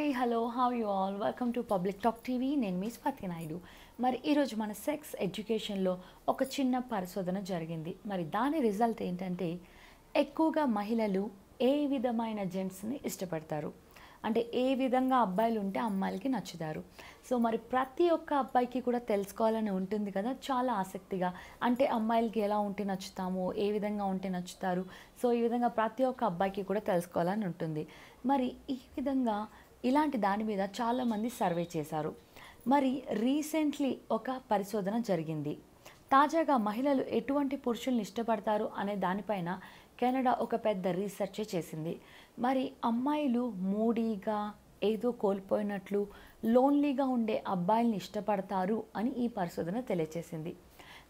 Hi hello how you all welcome to public talk TV. నేను మీ స్వాతి నాయుడు. మరి ఈరోజు మన సెక్స్ ఎడ్యుకేషన్లో ఒక చిన్న పరిశోధన జరిగింది. మరి దాని రిజల్ట్ ఏంటంటే ఎక్కువగా మహిళలు ఏ విధమైన జెంట్స్ని ఇష్టపడతారు, అంటే ఏ విధంగా అబ్బాయిలు ఉంటే అమ్మాయిలకి నచ్చుతారు. సో మరి ప్రతి ఒక్క అబ్బాయికి కూడా తెలుసుకోవాలని ఉంటుంది కదా, చాలా ఆసక్తిగా. అంటే అమ్మాయిలకి ఎలా ఉంటే నచ్చుతాము, ఏ విధంగా ఉంటే నచ్చుతారు. సో ఈ విధంగా ప్రతి ఒక్క అబ్బాయికి కూడా తెలుసుకోవాలని ఉంటుంది. మరి ఈ విధంగా ఇలాంటి దాని మీద చాలామంది సర్వే చేశారు. మరి రీసెంట్లీ ఒక పరిశోధన జరిగింది. తాజాగా మహిళలు ఎటువంటి పురుషుల్ని ఇష్టపడతారు అనే దానిపైన కెనడా ఒక పెద్ద రీసెర్చ్ చేసింది. మరి అమ్మాయిలు మూడీగా, ఏదో కోల్పోయినట్లు, లోన్లీగా ఉండే అబ్బాయిల్ని ఇష్టపడతారు అని ఈ పరిశోధన తెలియజేసింది.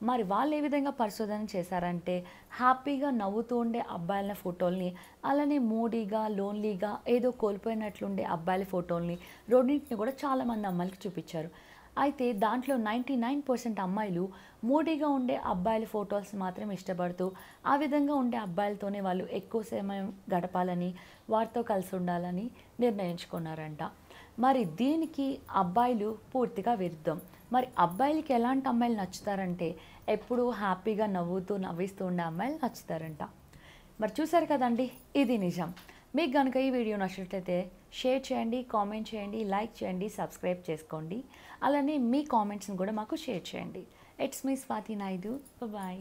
మరి వాళ్ళు ఏ విధంగా పరిశోధన చేశారంటే, హ్యాపీగా నవ్వుతూ ఉండే అబ్బాయిల ఫోటోల్ని, అలానే మూడీగా, లోన్లీగా, ఏదో కోల్పోయినట్లుండే అబ్బాయిల ఫోటోల్ని, రెండింటిని కూడా చాలామంది అమ్మాయిలకి చూపించారు. అయితే దాంట్లో 99% అమ్మాయిలు మూడీగా ఉండే అబ్బాయిల ఫొటోస్ మాత్రం ఇష్టపడుతూ, ఆ విధంగా ఉండే అబ్బాయిలతోనే వాళ్ళు ఎక్కువ సమయం గడపాలని, వారితో కలిసి ఉండాలని నిర్ణయించుకున్నారంట. మరి దీనికి అబ్బాయిలు పూర్తిగా విరుద్ధం. మరి అబ్బాయిలకి ఎలాంటి అమ్మాయిలు నచ్చుతారంటే, ఎప్పుడూ హ్యాపీగా నవ్విస్తూ ఉండే అమ్మాయిలు నచ్చుతారంట. మరి చూసారు కదండి, ఇది నిజం. మీకు కనుక ఈ వీడియో నచ్చినట్లయితే షేర్ చేయండి, కామెంట్ చేయండి, లైక్ చేయండి, సబ్స్క్రైబ్ చేసుకోండి. అలానే మీ కామెంట్స్ని కూడా మాకు షేర్ చేయండి. It's me Swathi Naidu. Bye.